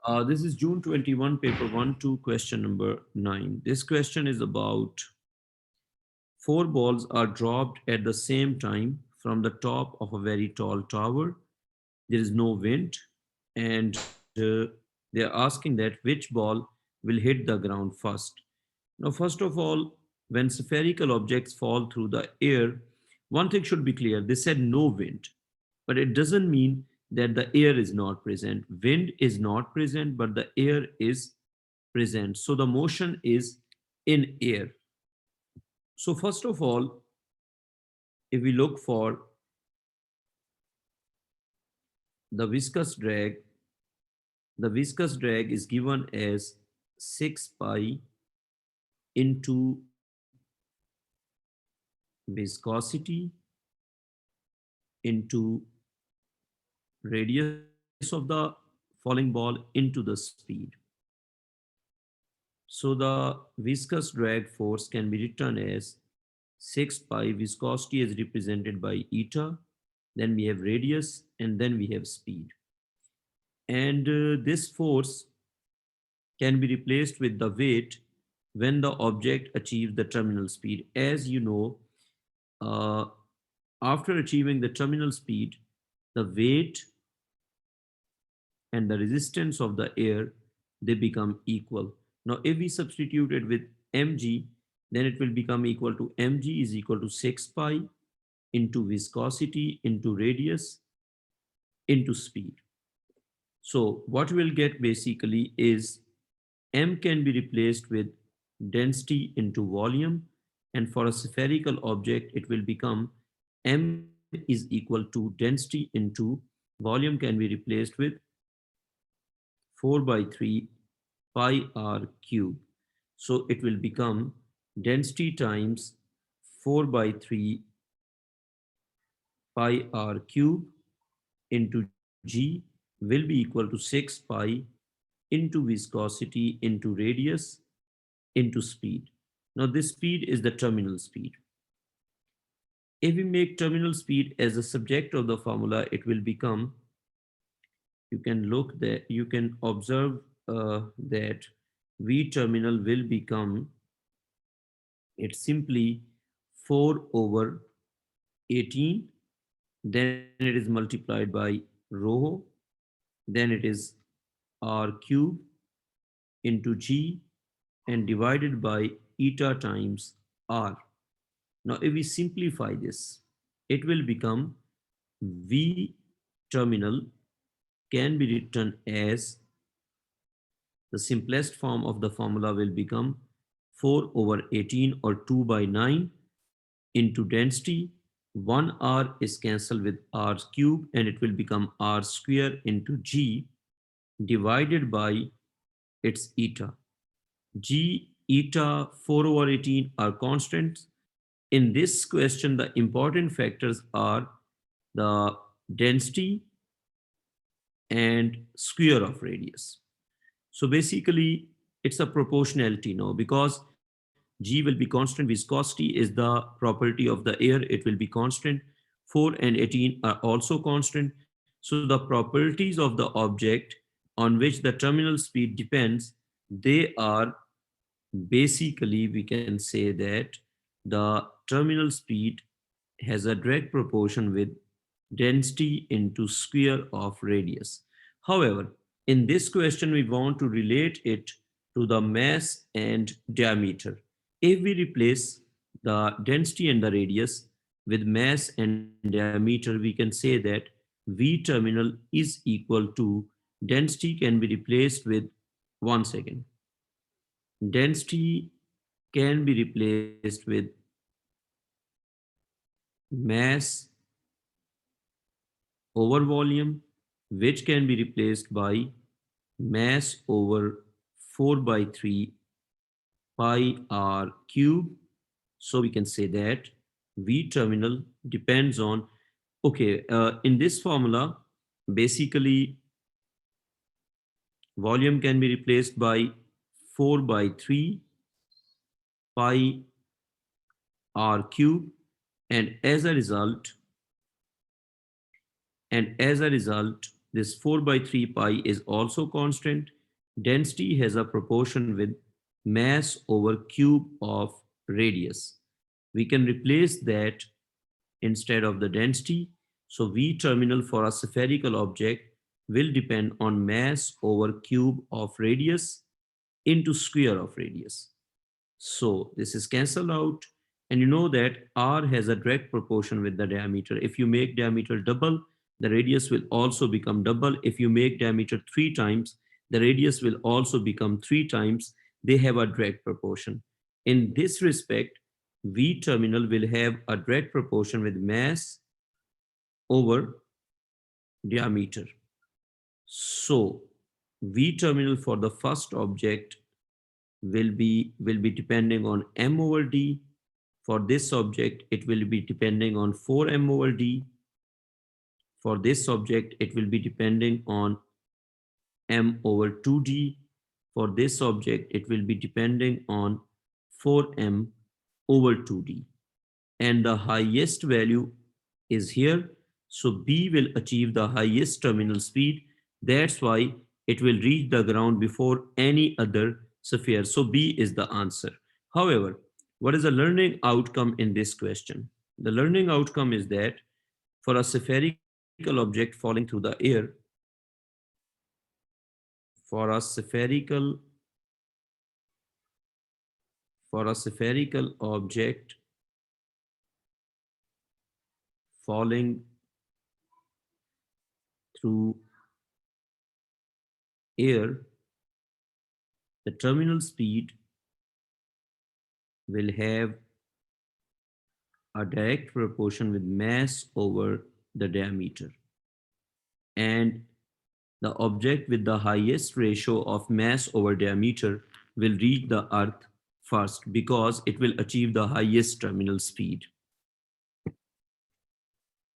This is June 21, paper 1, 2, question number 9. This question is about four balls are dropped at the same time from the top of a very tall tower. There is no wind, and they are asking that which ball will hit the ground first. Now, first of all, when spherical objects fall through the air, one thing should be clear. They said no wind, but it doesn't mean that the air is not present. Wind is not present, but the air is present. So the motion is in air. So, first of all, if we look for the viscous drag, the viscous drag is given as 6 pi into viscosity into radius of the falling ball into the speed. So the viscous drag force can be written as 6 pi. Viscosity is represented by eta, then we have radius, and then we have speed. And this force can be replaced with the weight when the object achieves the terminal speed. As you know, uh, after achieving the terminal speed, the weight and the resistance of the air, they become equal. Now, if we substitute it with mg, then it will become equal to mg is equal to 6 pi into viscosity into radius into speed. So what we'll get basically is m can be replaced with density into volume, and for a spherical object it will become m is equal to density into volume can be replaced with 4 by 3 pi r cube. So it will become density times 4 by 3 pi r cube into g will be equal to 6 pi into viscosity into radius into speed. Now this speed is the terminal speed. If we make terminal speed as a subject of the formula, it will become, you can look that, you can observe that V terminal will become, it's simply 4 over 18, then it is multiplied by rho, then it is r cube into g and divided by eta times r. Now, if we simplify this, it will become V terminal can be written as, the simplest form of the formula will become 4 over 18 or 2 by 9 into density. 1r is cancelled with r cube and it will become r square into g divided by its eta. G, eta, 4 over 18 are constants. In this question, the important factors are the density and square of radius. So basically, it's a proportionality now because G will be constant. Viscosity is the property of the air. It will be constant. 4 and 18 are also constant. So the properties of the object on which the terminal speed depends, they are basically, we can say that the terminal speed has a direct proportion with density into square of radius. However, in this question, we want to relate it to the mass and diameter. If we replace the density and the radius with mass and diameter, we can say that V terminal is equal to, density can be replaced with, one second, density can be replaced with mass over volume, which can be replaced by mass over 4 by 3 pi r cube. So we can say that V terminal depends on, okay, in this formula, basically volume can be replaced by 4 by 3 pi r cube, and as a result, This 4 by 3 pi is also constant. Density has a proportion with mass over cube of radius. We can replace that instead of the density. So V terminal for a spherical object will depend on mass over cube of radius into square of radius. So this is cancelled out. And you know that R has a direct proportion with the diameter. If you make diameter double, the radius will also become double. If you make diameter 3 times, the radius will also become 3 times. They have a direct proportion. In this respect, V terminal will have a direct proportion with mass over diameter. So V terminal for the first object will be depending on m over d. For this object, it will be depending on 4m over d. For this object, it will be depending on m over 2d. For this object, it will be depending on 4m over 2d. And the highest value is here. So B will achieve the highest terminal speed. That's why it will reach the ground before any other sphere. So B is the answer. However, what is the learning outcome in this question? The learning outcome is that for a spherical object falling through the air, for a spherical object falling through air, the terminal speed will have a direct proportion with mass over the diameter. And the object with the highest ratio of mass over diameter will reach the earth first because it will achieve the highest terminal speed.